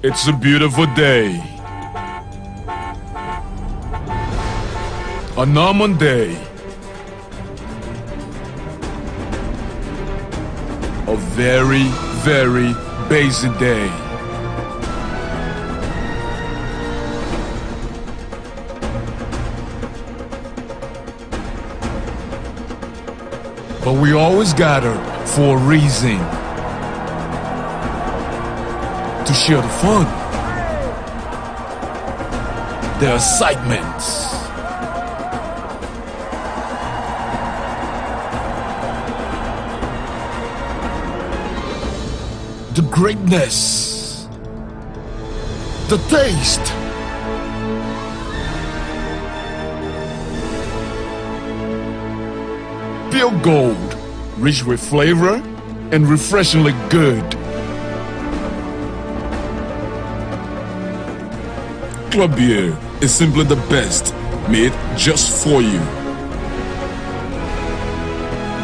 It's a beautiful day. A normal day. A very, very busy day. But we always gather for a reason. To share the fun, the excitements, the greatness, the taste, pure gold, rich with flavor and refreshingly good. Club beer is simply the best, made just for you.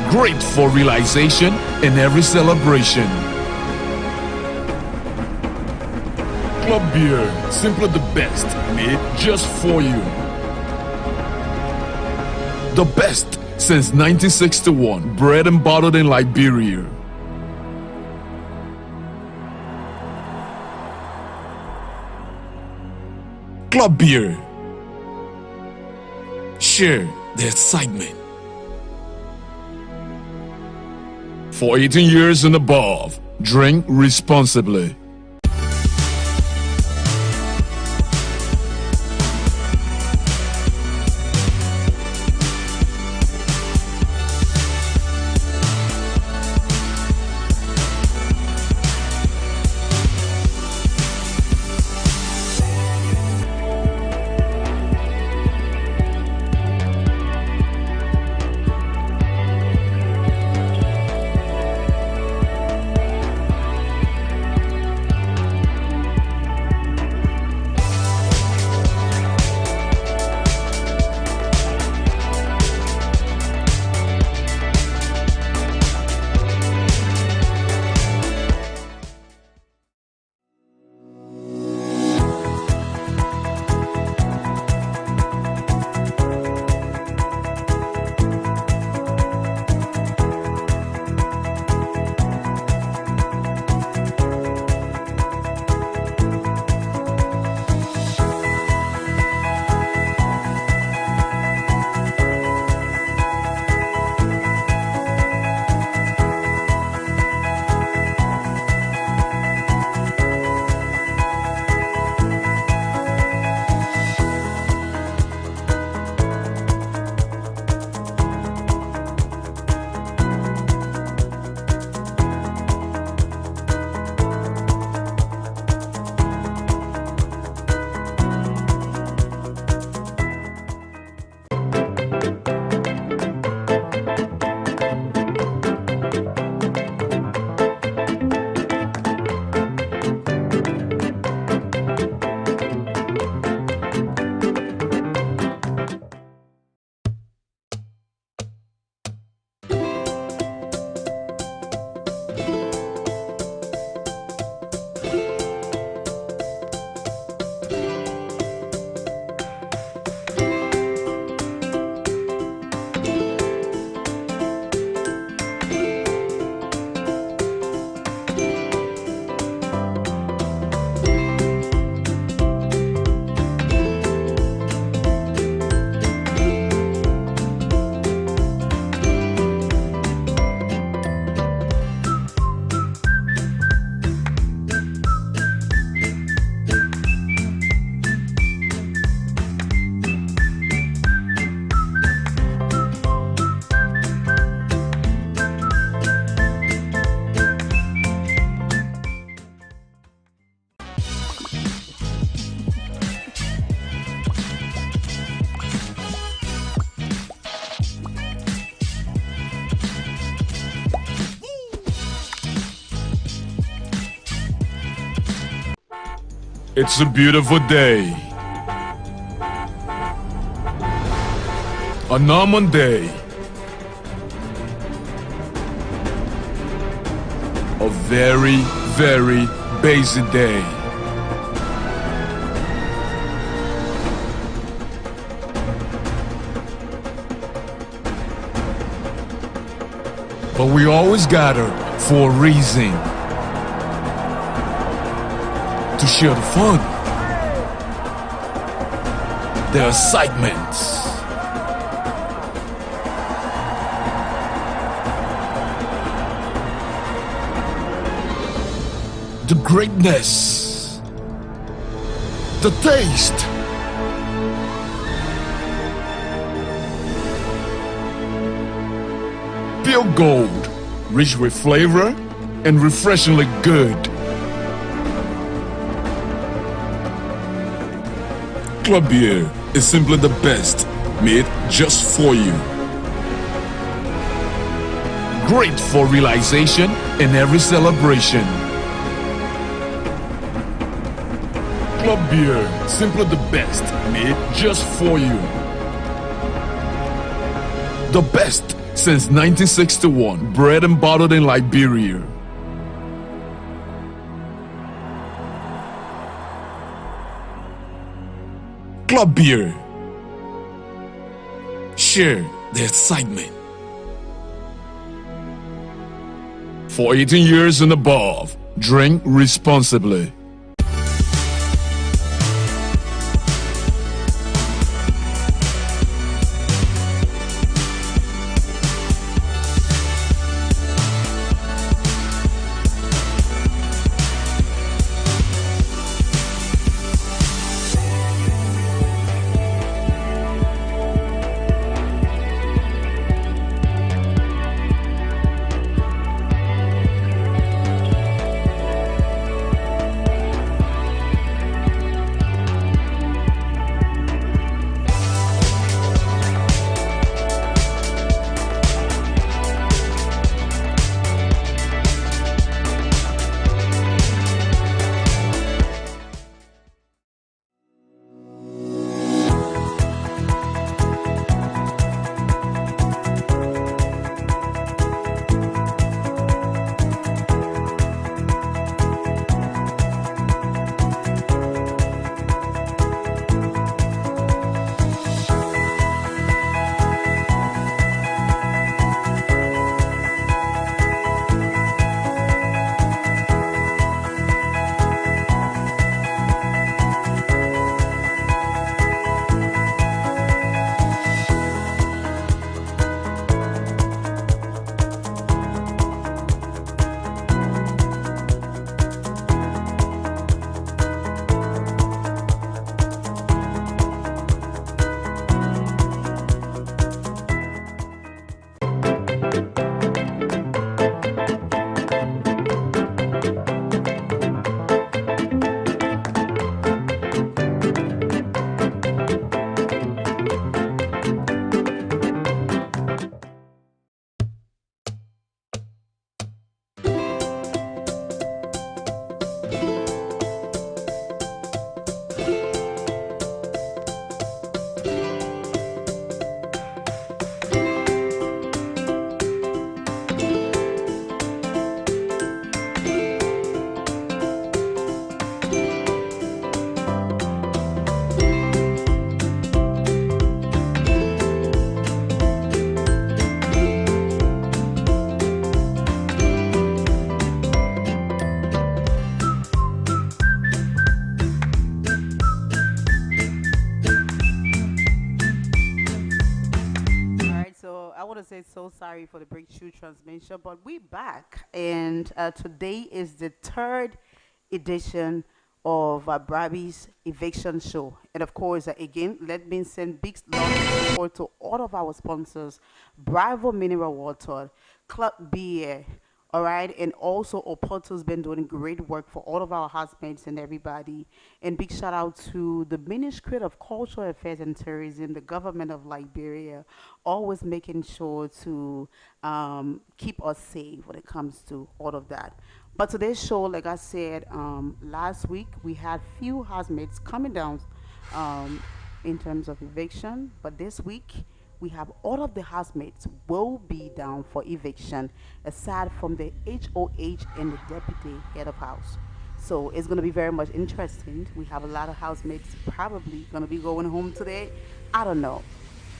Great for realization in every celebration. Club beer, simply the best, made just for you. The best since 1961, bred and bottled in Liberia. Club beer. Share the excitement. For 18 years and above, drink responsibly. It's a beautiful day. A normal day. A very, very busy day. but we always gather for a reason. To share the fun, the excitement, the greatness, the taste. Pure gold, rich with flavor and refreshingly good. Club beer is simply the best, made just for you. Great for realization in every celebration. Club beer, simply the best, made just for you. The best since 1961, bred and bottled in Liberia. Club beer. Share the excitement. For 18 years and above, drink responsibly. say so sorry for the breakthrough transmission, but we back, and today is the third edition of Brabee's Eviction show. And of course, again, let me send big love and support to all of our sponsors: Bravo Mineral Water, Club Beer, all right, and also Oporto's been doing great work for all of our housemates and everybody. And big shout out to the Ministry of Cultural Affairs and Tourism, the government of Liberia, always making sure to keep us safe when it comes to all of that. But today's show, like I said, last week we had few housemates coming down in terms of eviction, but this week we have all of the housemates will be down for eviction, aside from the HOH and the deputy head of house. So it's going to be very much interesting. We have a lot of housemates probably going to be going home today. I don't know.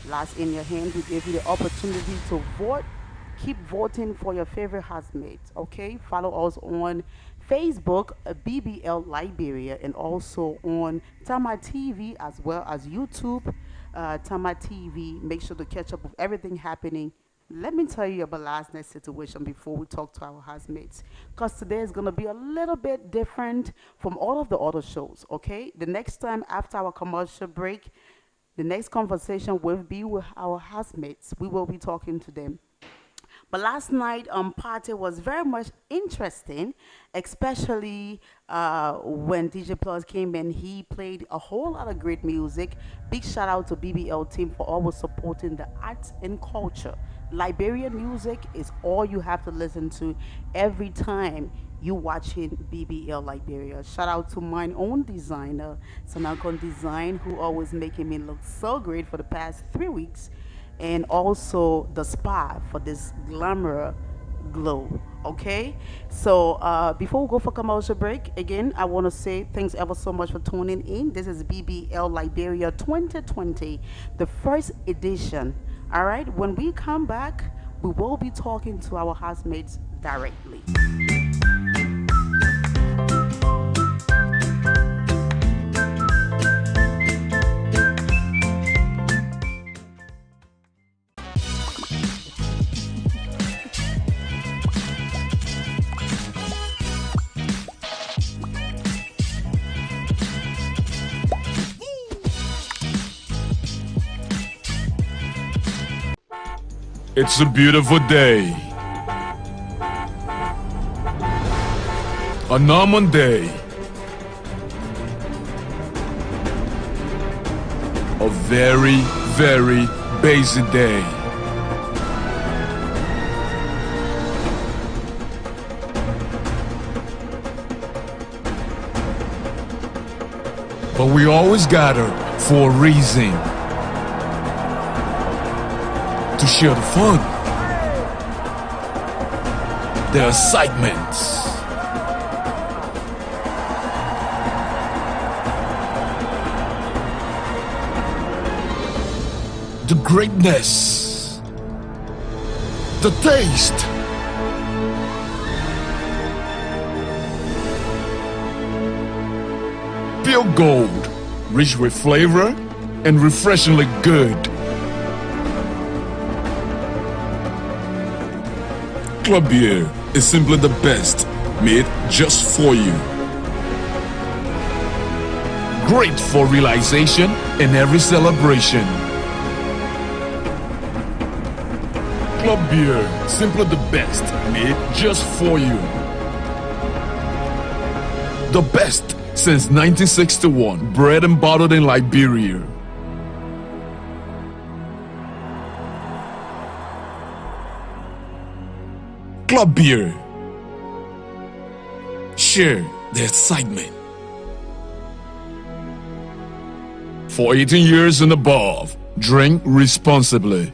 Last in your hand, we give you the opportunity to vote Keep voting for your favorite housemates. Okay, follow us on Facebook, BBL Liberia, and also on Tamma TV as well as YouTube, Tamma TV. Make sure to catch up with everything happening. Let me tell you about last night's situation before we talk to our housemates. Because today is going to be a little bit different from all of the other shows, okay? The next time after our commercial break, the next conversation will be with our housemates. We will be talking to them. But last night party was very much interesting, especially when DJ Plus came in. He played a whole lot of great music. Big shout out to BBL team for always supporting the arts and culture. Liberian music is all you have to listen to every time you watching BBL Liberia. Shout out to my own designer, Sanakon Design, who always making me look so great for the past 3 weeks, and also the spa for this glamour glow. Okay, so before we go for commercial break, again, I want to say thanks ever so much for tuning in. This is BBL Liberia 2020, the first edition. All right, when we come back, we will be talking to our housemates directly. It's a beautiful day. A normal day. A very, very basic day. But we always gather for a reason. To share the fun, the excitements, the greatness, the taste, pure gold, rich with flavor and refreshingly good. Club beer is simply the best, made just for you. Great for realization in every celebration. Club beer, simply the best, made just for you. The best since 1961, bred and bottled in Liberia. Club beer. Share the excitement. For 18 years and above, drink responsibly.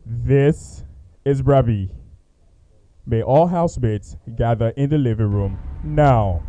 This is Brabee. May all housemates gather in the living room now.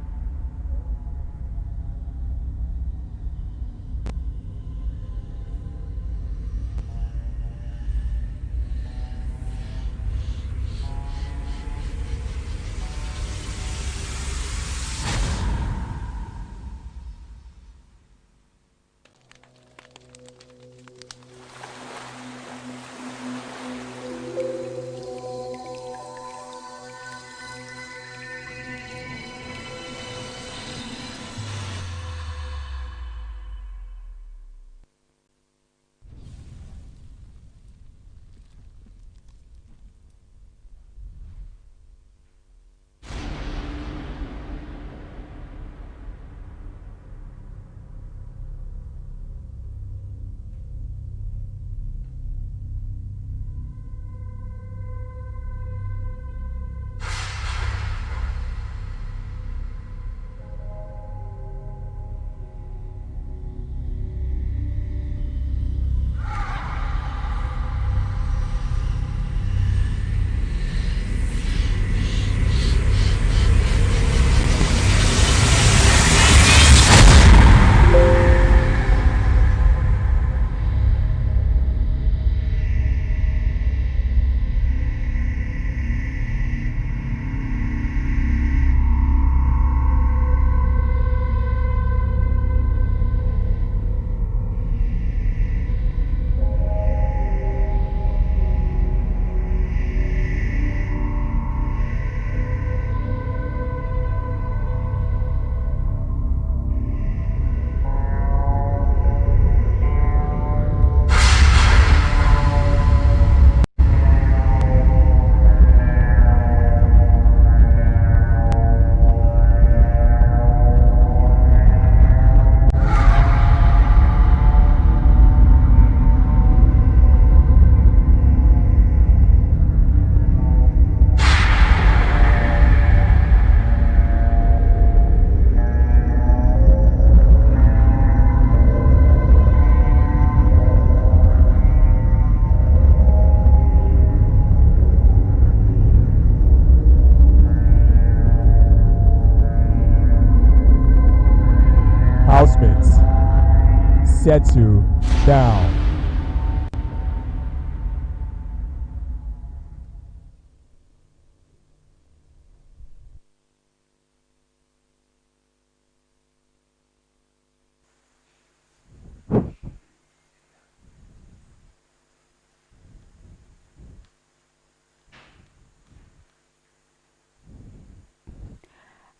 settle down.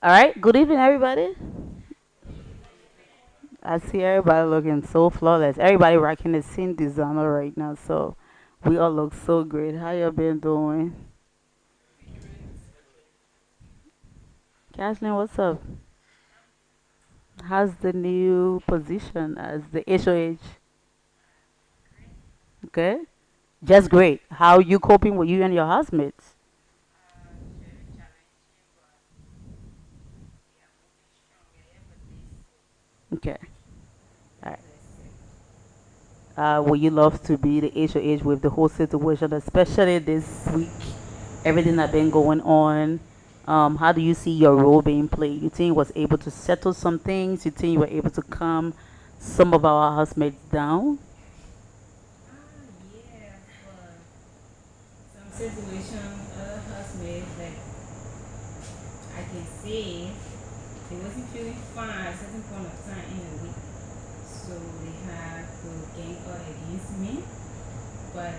All right. Good evening, everybody. I see everybody looking so flawless. Everybody rocking the same designer right now, so we all look so great. How you been doing? Kathleen, what's up? How's the new position as the HOH? Okay, just great. How you coping with you and your housemates? Okay, all right. Would you love to be the HOH with the whole situation, especially this week? Everything that been going on. How do you see your role being played? You think you was able to settle some things? You think you were able to calm some of our housemates down? Yeah, but some situations, other housemates, like I can say, they wasn't feeling fine at a certain point of time in the week, so they had to gang up against me. But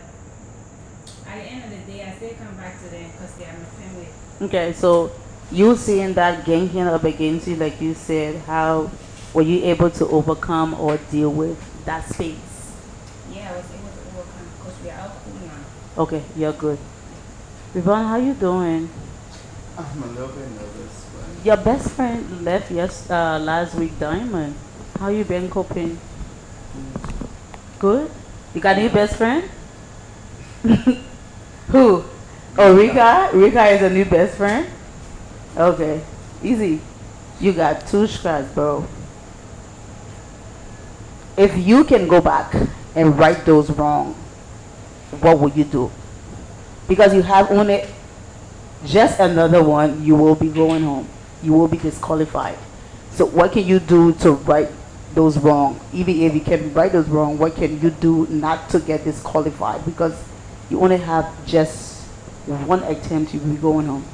at the end of the day, I still come back to them because they are my family. Okay, so you seeing that ganging up against you, like you said, how were you able to overcome or deal with that space? Yeah, I was able to overcome because we are all cool now. Okay, you're good. Yvonne, how you doing? I'm a little bit nervous, but Your best friend left last week, Diamond. How you been coping? Good? You got a new best friend? Who? Oh, Rika? Rika is a new best friend? Okay. Easy. You got two scratch, bro. If you can go back and right those wrong, what would you do? Because you have only just another one, you will be going home. You will be disqualified. So what can you do to right those wrong? Even if you can right those wrong, what can you do not to get disqualified? Because you only have just one attempt, you will be going home.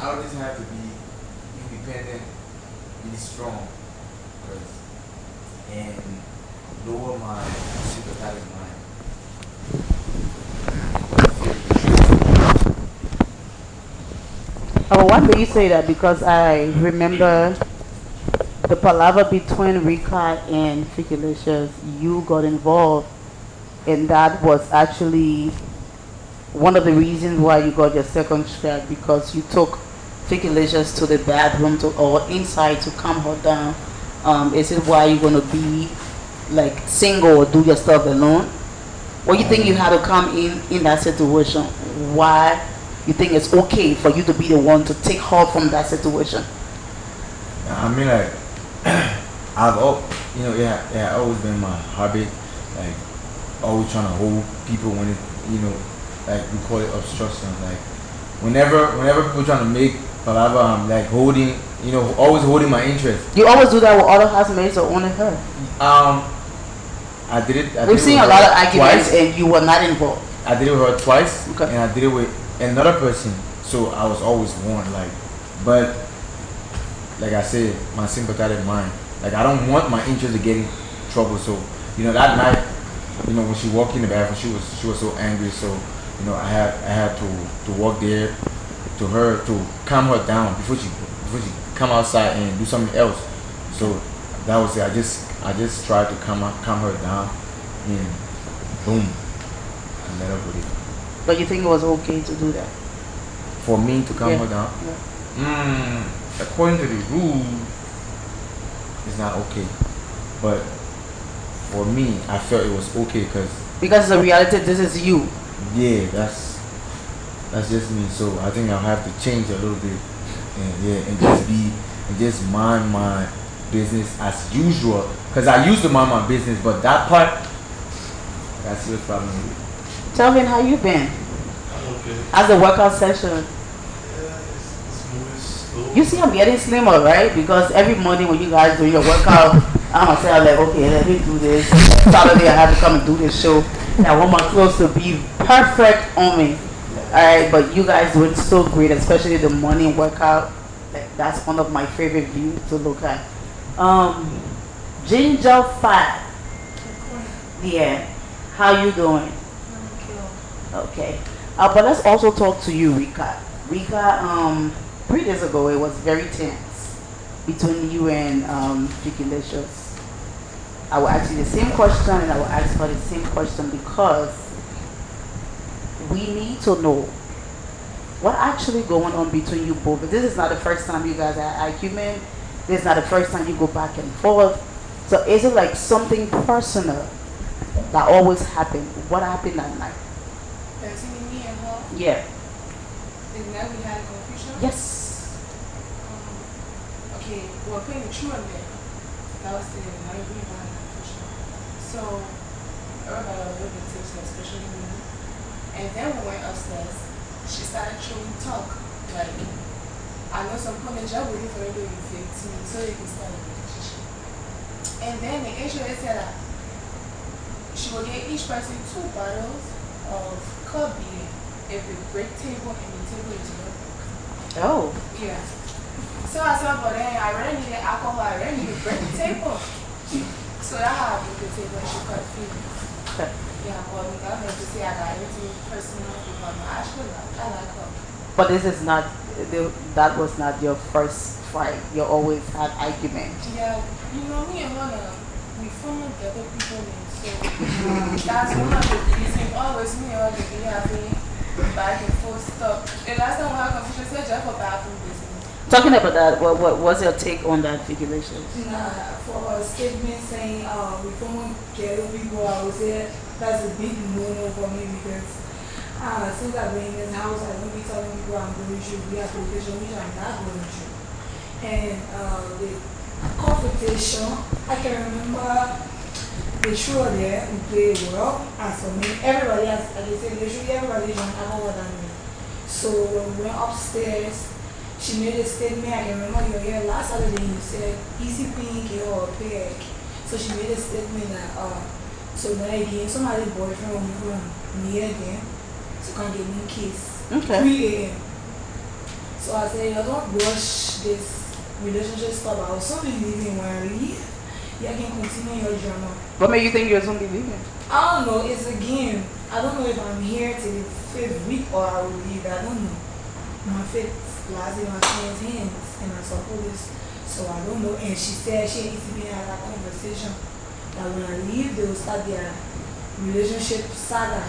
I would just have to be independent, be strong, 'cause- and lower my sympathetic mind. Oh, why do you say that? Because I remember the palaver between Rika and Ficalicious, you got involved, and that was actually one of the reasons why you got your second strike, because you took Ficalicious to the bathroom to or inside to calm her down. Is it why you're gonna be like single or do your stuff alone? What you think you had to come in that situation? Why you think it's okay for you to be the one to take her from that situation? I mean, like, I've al- you know, yeah, always been my habit, like, always trying to hold people when it, like we call it obstruction. Like, whenever people trying to make palaver, I'm like holding, always holding my interest. You always do that with other housemates or only her? I did it. I did We've it seen with a lot her of arguments twice. and you were not involved. I did it with her twice, Okay. and I did it with another person. So I was always one, like, but like I said, my sympathetic mind. Like, I don't want my interest to get in trouble. So that night, when she walked in the bathroom, she was so angry. So I had to walk there to her to calm her down before she come outside and do something else. So that was it. I just tried to calm her down, and boom, I let her go there. But you think it was okay to do that? For me to calm Yeah. her down, Yeah. according to the rules, it's not okay. But for me, I felt it was okay Because the reality, this is you. yeah, that's just me. So I think I'll have to change a little bit, and just mind my business as usual. Cause I used to mind my business, but that part, I got serious problem with it. Tell me how you been. I'm okay. How's the workout session? Yeah, it's moving slow. You see I'm getting slimmer, right? Because every morning when you guys do your workout, I'm gonna say, I'm like, okay, let me do this. Saturday I have to come and do this show. And I want my clothes to be perfect on me. Alright, but you guys doing so great, especially the morning workout. Like, that's one of my favorite views to look at. Ginger Fat. Yeah. How you doing? Okay. But let's also talk to you, Rika. Rika, 3 days ago it was very tense between you and Jikilicious. I will ask you the same question and I will ask her the same question because we need to know what actually going on between you both. This is not the first time you guys are argument. This is not the first time you go back and forth. So is it like something personal that always happened? What happened that night? Between me and her, Yeah. the night we had a confusion. Yes. Okay, we were playing the truant there. That was the night we had a confusion. So everybody was a little bit tipsy, especially me. And then we went upstairs. She started throwing talk. Like, I know some point the job waiting for you to evict me so you can start a relationship. And then the HOA said that she will get each person 2 bottles of club beer if we break table and the table is broken. Oh. Yeah. So I said, but then I really needed alcohol, I really need to break the table. So that's how I broke the table and she cut feelings. Okay. Yeah, well, we got her to say I got everything personal with her. I actually I like her. But this is not, that was not your first fight. You always had argument. Yeah, you know, me and her, we formed the other people in, so that's one of the reasons. Always me and her, we having back and forth stuff. The last time we had confusion, said just for bathroom business. Talking about that, what was your take on that regulation? For a statement saying we don't get people, I would say that's a big no-no for me because since I've been in this house, I don't be telling people I'm going through rehabilitation, which I'm not going through. And the competition, I can remember the show there, we played well, and for me, everybody has, like I said, literally everybody drank alcohol than me. So when we went upstairs, she made a statement. I can remember you were here last Saturday. You said easy pink or pig. So she made a statement that so now again somebody boyfriend will move from me again to come get me kiss. Okay. 3 a.m. So I said, you don't rush this relationship stuff. I was so leaving when I leave. You can continue your drama. What made you think you were going to be leaving? I don't know. It's a game. I don't know if I'm here till the 5th week or I will leave. I don't know. My fifth last in my friend's hands and I saw police, so I don't know. And she said she and ECB had that conversation that when I leave, they will start their relationship saga.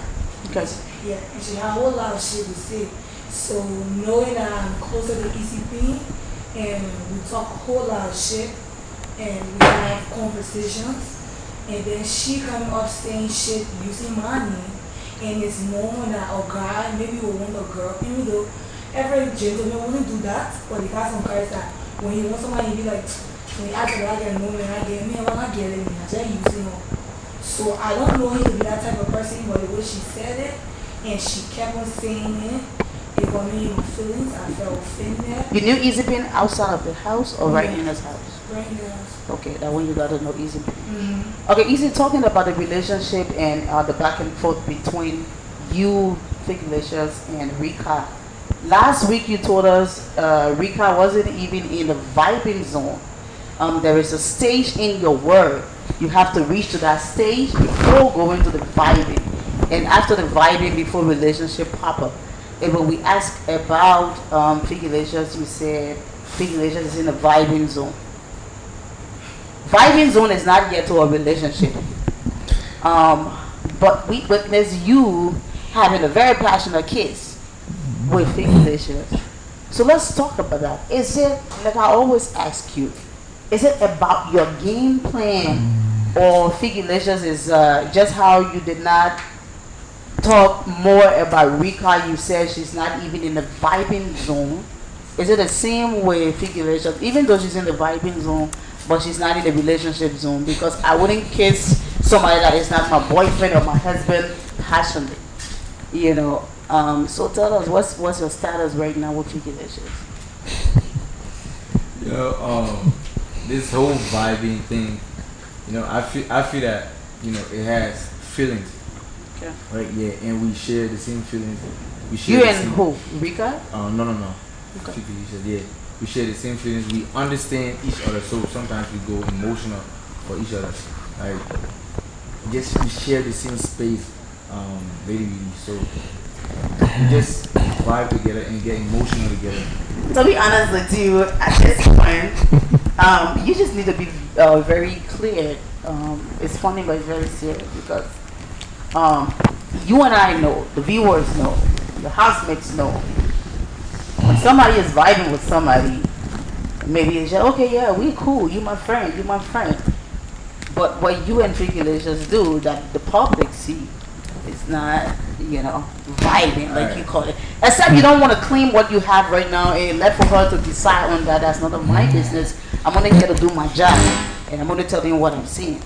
Okay. Yeah, and she had a whole lot of shit to say. So knowing that I'm closer to ECP and we talk a whole lot of shit and we have conversations, and then she come up saying shit using my name, and it's known that a guy maybe will want a girl, even though every gentleman wouldn't do that, but the guy some guys that when he wants somebody, he be like, when he asks I get a woman, I get me, I'm not getting me, I just using her. So I don't know him to be that type of person, but the way she said it, and she kept on saying it got me in my feelings, I felt offended. You knew Easy Pin outside of the house or right in his house? Right in the house. Okay, that one you got to know Easy Pin. Mm-hmm. Okay, Easy, talking about the relationship and the back and forth between you, Figlicious, and Rika. Last week you told us Rika wasn't even in the vibing zone. There is a stage in your word. You have to reach to that stage before going to the vibing. And after the vibing, before relationship pop up. And when we asked about Figlicious, you said Figlicious is in the vibing zone. Vibing zone is not yet to a relationship. But we witnessed you having a very passionate kiss with Figlicious. So let's talk about that. Is it, like I always ask you, is it about your game plan or Figlicious is just how you did not talk more about Rika? You said she's not even in the vibing zone. Is it the same way Figlicious, even though she's in the vibing zone, but she's not in the relationship zone? Because I wouldn't kiss somebody that is not my boyfriend or my husband passionately, you know. So tell us, what's your status right now with Figlicious? This whole vibing thing, I feel that it has feelings, Okay. right? Yeah, and we share the same feelings. We share You the and same, who? Rika? no. Okay. She could use it, yeah. We share the same feelings. We understand each other, so sometimes we go emotional for each other. Like, just we share the same space, really. So we just vibe together and get emotional together. To be honest with you, at this point, you just need to be very clear. It's funny, but it's very serious because you and I know, the viewers know, the housemates know. When somebody is vibing with somebody, maybe it's just, okay, yeah, we cool, you my friend, you my friend. But what you and Triculations do that the public see is not, vibing like you call it. Except you don't want to claim what you have right now and left for her to decide on that. That's none of my business. I'm only here to do my job, and I'm only telling you what I'm seeing.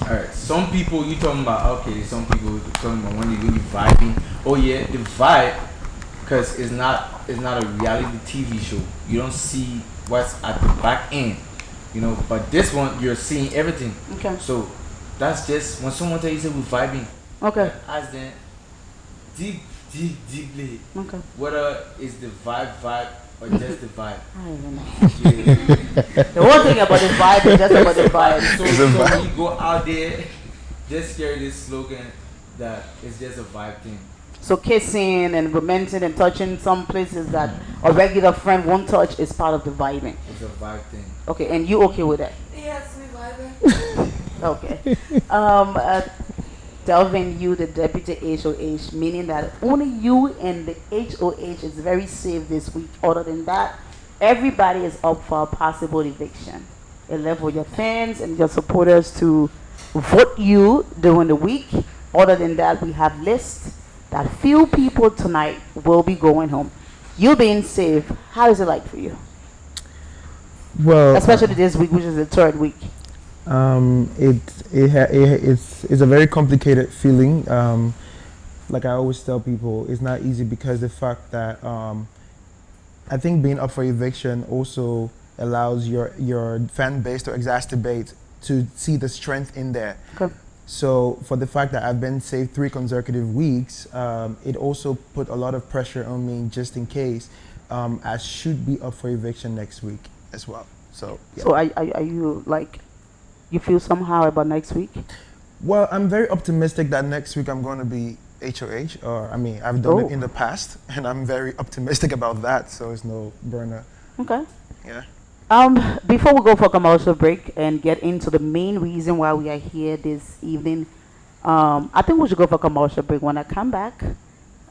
All right, some people you talking about. Okay, some people talking about when you really vibing. Oh yeah, the vibe, because it's not a reality TV show. You don't see what's at the back end, But this one, you're seeing everything. Okay. So that's just when someone tells you say we're vibing. Okay. Ask them deeply Okay. whether it's the vibe or just the vibe. I don't even know. Yeah. The whole thing about the vibe is just about the vibe. So when you go out there, just carry this slogan that it's just a vibe thing. So kissing and romancing and touching some places that a regular friend won't touch is part of the vibing. It's a vibe thing. Okay, and you okay with that? Yes, we vibing. Okay. Delvin, you the deputy HOH, meaning that only you and the HOH is very safe this week. Other than that, everybody is up for a possible eviction. It left with your fans and your supporters to vote you during the week. Other than that, we have lists that few people tonight will be going home. You being safe, how is it like for you? Well, Especially this week, which is the third week. It's a very complicated feeling. Like I always tell people, it's not easy because the fact that I think being up for eviction also allows your fan base to exacerbate, to see the strength in there. Okay. So for the fact that I've been saved 3 consecutive weeks, it also put a lot of pressure on me just in case I should be up for eviction next week as well. So yeah. So are you like, you feel somehow about next week? Well, I'm very optimistic that next week I'm going to be HOH, or I mean, I've done it in the past, and I'm very optimistic about that, so it's no burner. Okay. Yeah. Before we go for commercial break and get into the main reason why we are here this evening, I think we should go for commercial break. When I come back,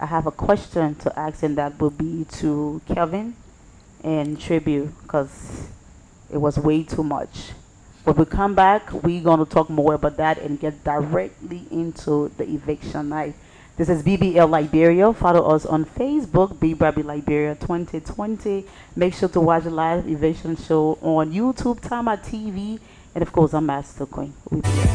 I have a question to ask, and that will be to Kevin and Tribute, because it was way too much. When we come back, we're going to talk more about that and get directly into the eviction night. This is BBL Liberia. Follow us on Facebook, Brabee Liberia 2020. Make sure to watch the live eviction show on YouTube, Tamma TV, and of course, I'm Master Queen. We'll be there.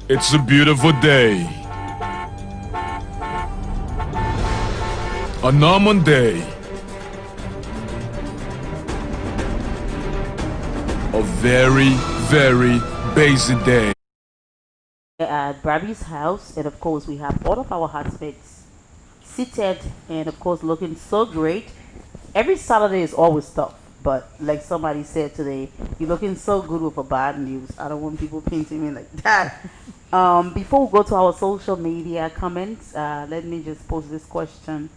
It's a beautiful day. A normal day. A very, very basic day. At Brabee's house, and of course, we have all of our housemates seated and, of course, looking so great. Every Saturday is always tough, but like somebody said today, you're looking so good with a bad news. I don't want people painting me like that. Before we go to our social media comments, let me just pose this question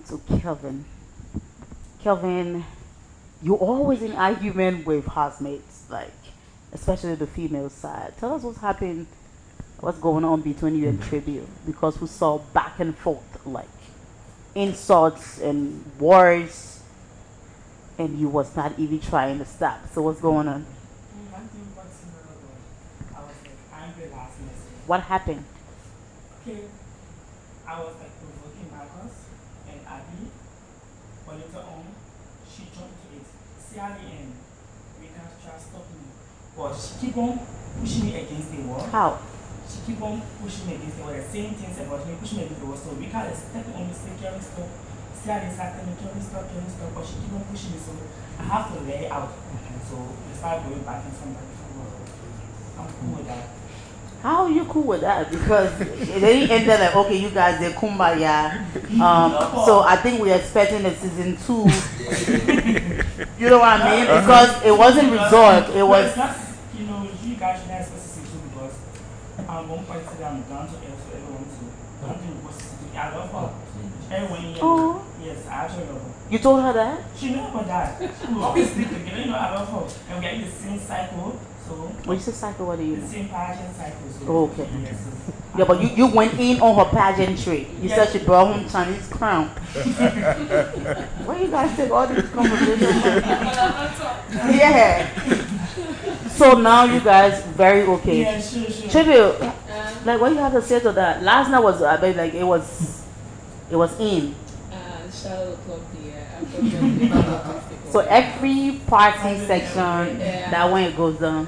to Kelvin. Kelvin, you're always in argument with housemates, like especially the female side. Tell us what's going on between you and Tribute, because we saw back and forth, like insults and words, and you was not even trying to stop. So what's going on? One thing what's I was like angry last message. What happened? Okay, I was like provoking Marcus and Abby, but later on, she jumped to it. Sally and Rika tried to stop me, but she keep on pushing me against the wall. How? She keep on pushing me against the wall, like saying things about me, pushing me against the wall. So Rika is stepping on me, saying, "Can we stop?" Sally is telling me, "Can we stop? Can we stop?" But she keep on pushing me, so I have to lay out. So we start going back and forth, back and forth. I'm cool with that. How are you cool with that? Because they ended like, okay, you guys, they're kumbaya. So I think we're expecting a season 2. You know what I mean? Because it wasn't resolved. It was. It's not, you guys should not expect season 2 because I'm one point today, I'm down to earth for everyone to. I'm doing what season 2. I love her. Everyone here. Oh. Yes, I actually love her. You told her that? She knew about that. We always sleep together, I love her. And we are in the same cycle. So When you say cycle, what do you the mean? same pageant cycle. So Oh, okay. Yes. Yeah, but you went in on her pageantry. You said she brought home Chinese crown. Where you guys take all these conversations? Yeah. So now you guys very okay. Yeah, sure. Tribute, like what you have to say to that? Last night was, I bet, like it was in. Shout Club here. So every party section, that when it goes down.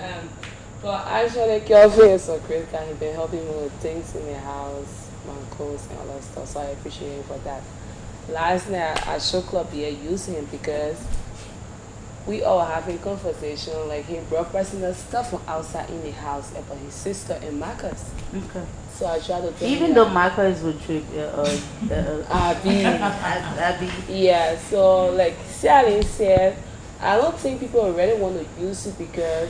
But actually, Kelvin is so great guy. He's been helping me with things in the house, my clothes and all that stuff. So I appreciate him for that. Last night at Show Club here, used him because we all having conversation. Like he brought personal stuff from outside in the house about his sister and Marcus. Okay. So I try to tell Even though Marcus would trip, Abby. Yeah. So like Sally said, I don't think people already want to use it because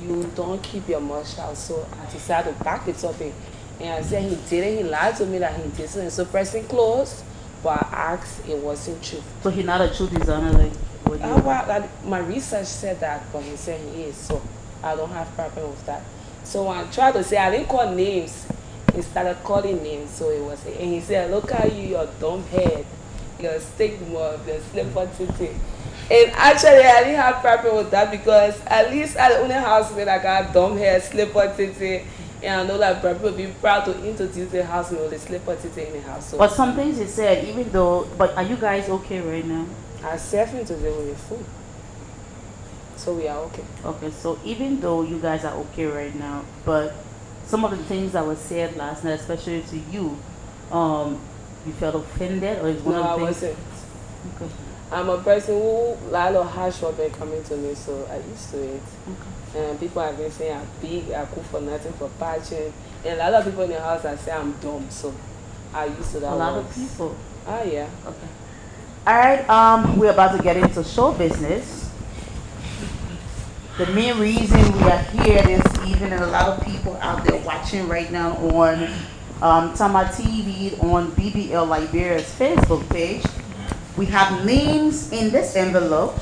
you don't keep your mouth shut. So I decided to back it up. And I said he didn't. He lied to me that he didn't. So pressing close, but I asked it wasn't true. So he's not a true designer, like what you my research said that, but he said he is. So I don't have problem with that. So when I tried to say I didn't call names, he started calling names. So it was, and he said, "Look at you, your dumb head, your stigma, your slipper titty." And actually, I didn't have problem with that because at least at the only housemate I got dumb hair, slipper titty, and I know that people will be proud to introduce the housemate with the slipper titty in the house. So but some things he said, even though, but are you guys okay right now? I served him today with the food, so we are okay. Okay, so even though you guys are okay right now, but some of the things that were said last night, especially to you, you felt offended, or is one No, of I the things? wasn't. Okay. I'm a person who a lot of harsh words been coming to me, so I used to it. Okay. And people have been saying I'm big, I cook for nothing for passion. And a lot of people in the house I say I'm dumb, so I used to that. A lot once. of people. Ah, yeah. Okay. All right. We're about to get into show business. The main reason we are here this evening, and a lot of people out there watching right now on Tamma TV on BBL Liberia's Facebook page. We have names in this envelope.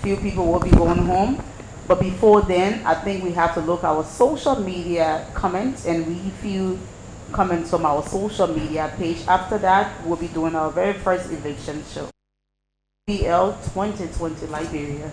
Few people will be going home. But before then, I think we have to look at our social media comments and read few comments from our social media page. After that, we'll be doing our very first eviction show. BL 2020 Liberia.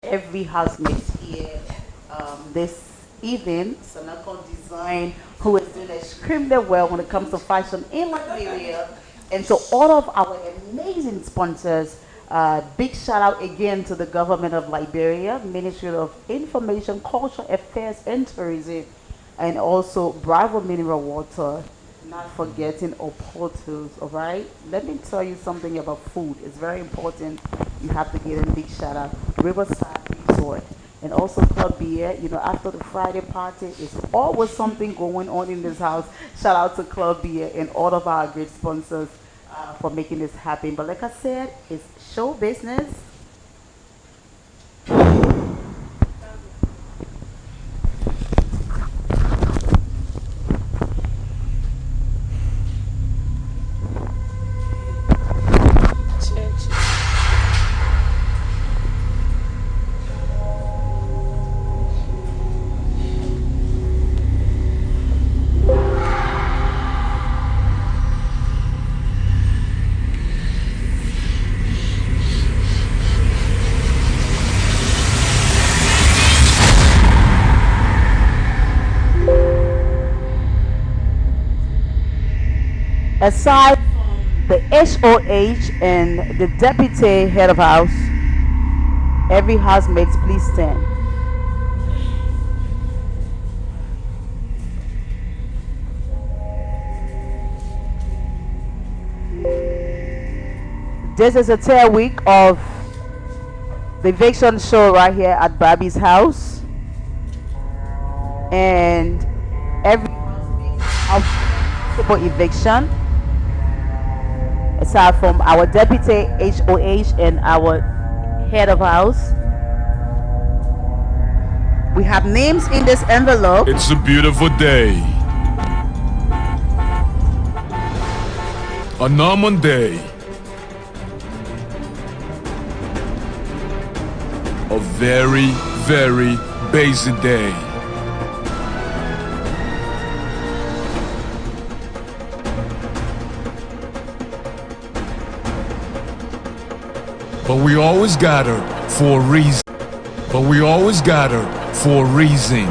Every housemate here this evening. Sanako Design, who is doing extremely well when it comes to fashion in Liberia. And so all of our amazing sponsors, big shout out again to the government of Liberia, Ministry of Information, Cultural Affairs and Tourism, and also Bravo Mineral Water, not forgetting Oportos, all right? Let me tell you something about food. It's very important. You have to give a big shout out. Riverside Resort. And also Club Beer, you know, after the Friday party, it's always something going on in this house. Shout out to Club Beer and all of our great sponsors for making this happen. But like I said, it's show business. Aside from the HOH and the deputy head of house, every housemate please stand. This is a tail week of the eviction show right here at Brabee's house, and every housemate for eviction. Aside from our deputy HOH and our head of house, we have names in this envelope. It's a beautiful day. A normal day. A very, very basic day. But we always got her for a reason.